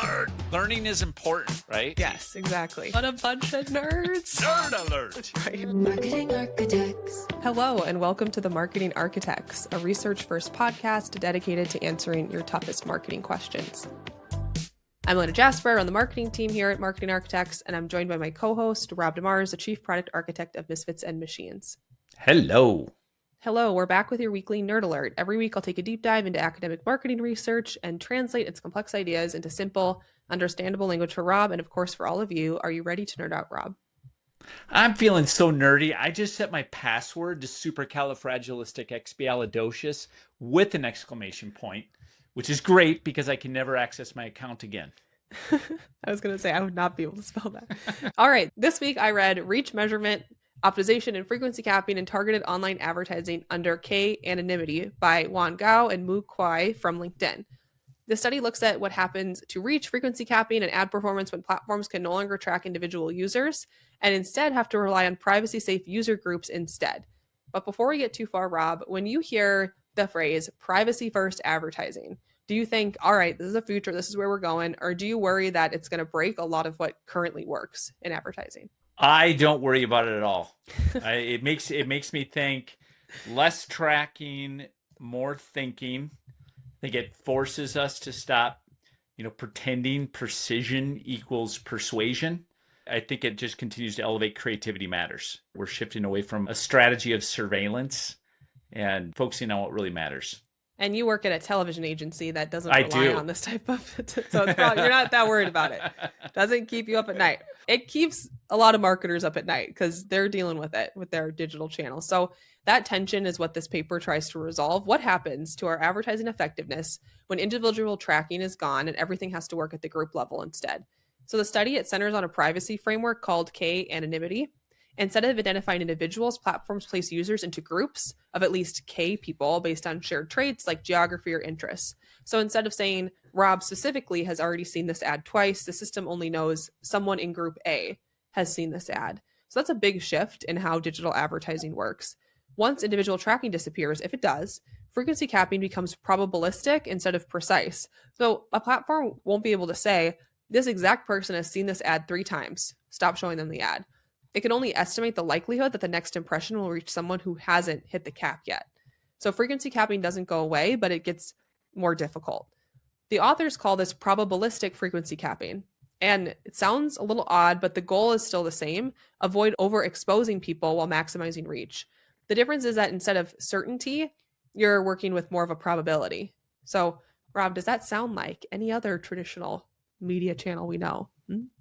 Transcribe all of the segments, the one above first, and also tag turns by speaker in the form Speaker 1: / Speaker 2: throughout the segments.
Speaker 1: Nerd. Learning is important, right?
Speaker 2: Yes, exactly. What a bunch of nerds.
Speaker 1: Nerd alert.
Speaker 2: Right.
Speaker 3: Marketing Architects.
Speaker 2: Hello, and welcome to the Marketing Architects, a research-first podcast dedicated to answering your toughest marketing questions. I'm Elena Jasper on the marketing team here at Marketing Architects, and I'm joined by my co-host, Rob DeMars, the Chief Product Architect of Misfits and Machines.
Speaker 4: Hello.
Speaker 2: Hello, we're back with your weekly Nerd Alert. Every week I'll take a deep dive into academic marketing research and translate its complex ideas into simple, understandable language for Rob and, of course, for all of you. Are you ready to nerd out, Rob?
Speaker 4: I'm feeling so nerdy. I just set my password to supercalifragilisticexpialidocious with an exclamation point, which is great because I can never access my account again.
Speaker 2: I was going to say I would not be able to spell that. All right. This week I read Reach Measurement, Optimization and Frequency Capping in Targeted Online Advertising under K Anonymity by Wan Gao and Mu Kuai from LinkedIn. The study looks at what happens to reach, frequency capping, and ad performance when platforms can no longer track individual users and instead have to rely on privacy-safe user groups instead. But before we get too far, Rob, when you hear the phrase privacy-first advertising, do you think, all right, this is the future, this is where we're going, or do you worry that it's going to break a lot of what currently works in advertising?
Speaker 4: I don't worry about it at all. It makes me think less tracking, more thinking. I think it forces us to stop, pretending precision equals persuasion. I think it just continues to elevate creativity matters. We're shifting away from a strategy of surveillance and focusing on what really matters.
Speaker 2: And you work at a television agency that doesn't rely on this type of, so it's probably, you're not that worried about it. Doesn't keep you up at night. It keeps a lot of marketers up at night because they're dealing with it with their digital channels. So that tension is what this paper tries to resolve. What happens to our advertising effectiveness when individual tracking is gone and everything has to work at the group level instead? So the study, it centers on a privacy framework called K Anonymity. Instead of identifying individuals, platforms place users into groups of at least K people based on shared traits like geography or interests. So instead of saying Rob specifically has already seen this ad twice, the system only knows someone in group A has seen this ad. So that's a big shift in how digital advertising works. Once individual tracking disappears, if it does, frequency capping becomes probabilistic instead of precise. So a platform won't be able to say, this exact person has seen this ad 3 times. Stop showing them the ad. It can only estimate the likelihood that the next impression will reach someone who hasn't hit the cap yet. So frequency capping doesn't go away, but it gets more difficult. The authors call this probabilistic frequency capping. And it sounds a little odd, but the goal is still the same. Avoid overexposing people while maximizing reach. The difference is that instead of certainty, you're working with more of a probability. So, Rob, does that sound like any other traditional media channel we know?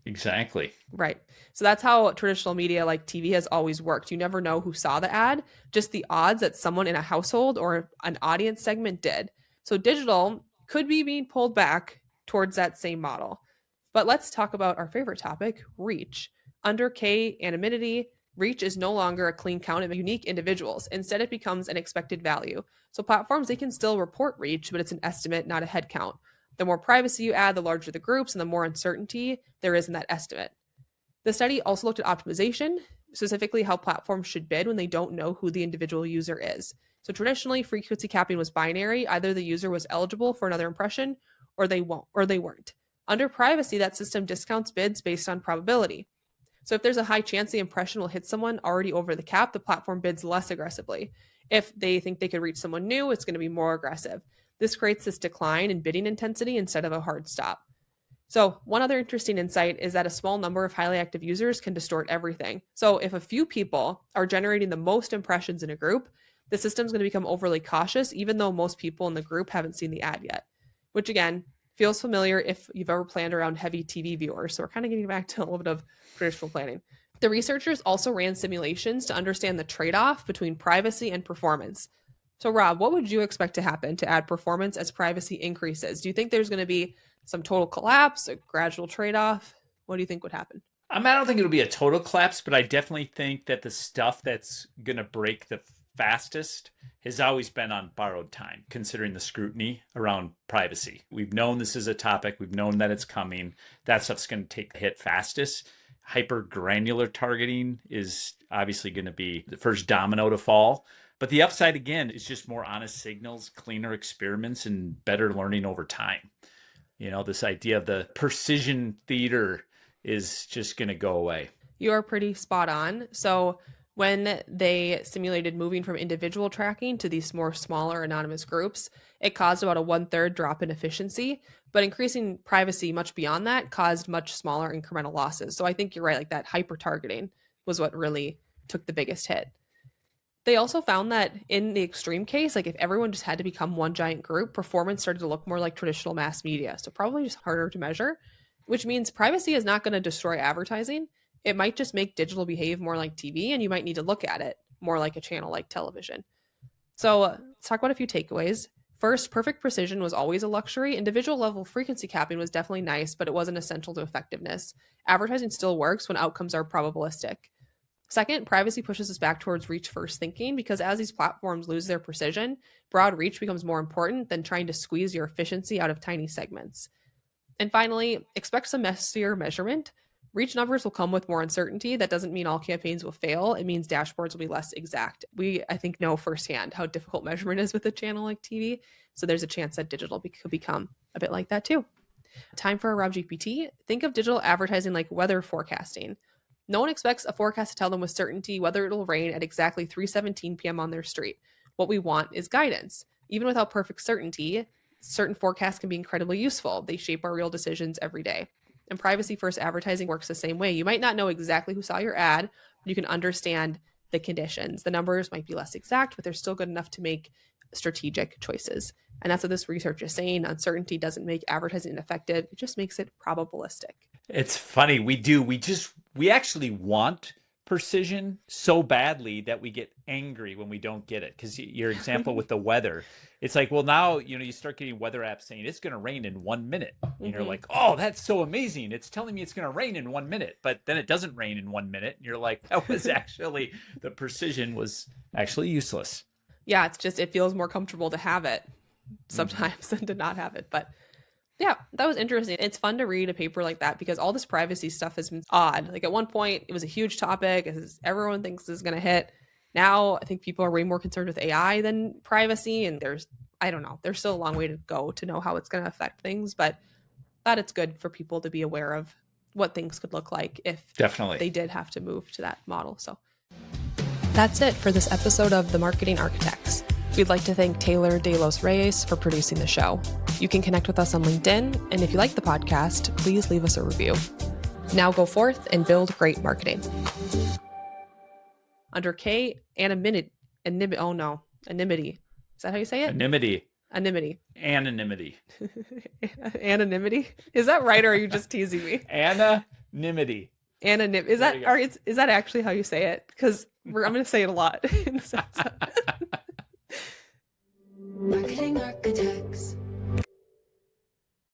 Speaker 4: Exactly.
Speaker 2: Right. So that's how traditional media like TV has always worked. You never know who saw the ad, just the odds that someone in a household or an audience segment did. So digital could be being pulled back towards that same model. But let's talk about our favorite topic, reach. Under K Anonymity, reach is no longer a clean count of unique individuals. Instead, it becomes an expected value. So platforms, they can still report reach, but it's an estimate, not a head count. The more privacy you add, the larger the groups and the more uncertainty there is in that estimate. The study also looked at optimization, specifically how platforms should bid when they don't know who the individual user is. So traditionally, frequency capping was binary. Either the user was eligible for another impression or they weren't. Under privacy, that system discounts bids based on probability. So if there's a high chance the impression will hit someone already over the cap, the platform bids less aggressively. If they think they could reach someone new, it's going to be more aggressive. This creates this decline in bidding intensity instead of a hard stop. So one other interesting insight is that a small number of highly active users can distort everything. So if a few people are generating the most impressions in a group, the system's going to become overly cautious, even though most people in the group haven't seen the ad yet, which again, feels familiar if you've ever planned around heavy TV viewers. So we're kind of getting back to a little bit of traditional planning. The researchers also ran simulations to understand the trade-off between privacy and performance. So Rob, what would you expect to happen to ad performance as privacy increases? Do you think there's going to be some total collapse, a gradual trade-off? What do you think would happen?
Speaker 4: I don't think it'll be a total collapse, but I definitely think that the stuff that's going to break the fastest has always been on borrowed time, considering the scrutiny around privacy. We've known this is a topic. We've known that it's coming. That stuff's going to take the hit fastest. Hyper granular targeting is obviously going to be the first domino to fall. But the upside, again, is just more honest signals, cleaner experiments, and better learning over time. This idea of the precision theater is just going to go away.
Speaker 2: You are pretty spot on. So when they simulated moving from individual tracking to these more smaller anonymous groups, it caused about a 1/3 drop in efficiency, but increasing privacy much beyond that caused much smaller incremental losses. So I think you're right, like that hyper targeting was what really took the biggest hit. They also found that in the extreme case, like if everyone just had to become one giant group, performance started to look more like traditional mass media. So probably just harder to measure, which means privacy is not going to destroy advertising. It might just make digital behave more like TV, and you might need to look at it more like a channel like television. So let's talk about a few takeaways. First, perfect precision was always a luxury. Individual level frequency capping was definitely nice, but it wasn't essential to effectiveness. Advertising still works when outcomes are probabilistic. Second, privacy pushes us back towards reach first thinking, because as these platforms lose their precision, broad reach becomes more important than trying to squeeze your efficiency out of tiny segments. And finally, expect some messier measurement. Reach numbers will come with more uncertainty. That doesn't mean all campaigns will fail. It means dashboards will be less exact. I think, know firsthand how difficult measurement is with a channel like TV. So there's a chance that digital could become a bit like that too. Time for a Rob GPT. Think of digital advertising like weather forecasting. No one expects a forecast to tell them with certainty whether it'll rain at exactly 3:17 p.m. on their street. What we want is guidance. Even without perfect certainty, certain forecasts can be incredibly useful. They shape our real decisions every day. And privacy-first advertising works the same way. You might not know exactly who saw your ad, but you can understand the conditions. The numbers might be less exact, but they're still good enough to make strategic choices. And that's what this research is saying. Uncertainty doesn't make advertising ineffective. It just makes it probabilistic.
Speaker 4: It's funny. We actually want precision so badly that we get angry when we don't get it. Because your example with the weather, it's like, well, now, you start getting weather apps saying it's going to rain in 1 minute. And you're like, oh, that's so amazing. It's telling me it's going to rain in 1 minute, but then it doesn't rain in 1 minute. And you're like, the precision was actually useless.
Speaker 2: Yeah, it feels more comfortable to have it sometimes than to not have it. But yeah, that was interesting. It's fun to read a paper like that because all this privacy stuff has been odd. Like at one point, it was a huge topic. Everyone thinks this is going to hit. Now, I think people are way more concerned with AI than privacy. And there's still a long way to go to know how it's going to affect things. But I thought it's good for people to be aware of what things could look like if they did have to move to that model. So that's it for this episode of The Marketing Architects. We'd like to thank Taylor De Los Reyes for producing the show. You can connect with us on LinkedIn, and if you like the podcast, please leave us a review. Now go forth and build great marketing. Under K Anonymity. Anonymity. Is that how you say it?
Speaker 4: Anonymity.
Speaker 2: Anonymity.
Speaker 4: Anonymity.
Speaker 2: Anonymity? Is that right, or are you just teasing me?
Speaker 4: Anonymity.
Speaker 2: Anonymity. Is that actually how you say it? Because I'm going to say it a lot in this episode.
Speaker 3: Marketing Architects.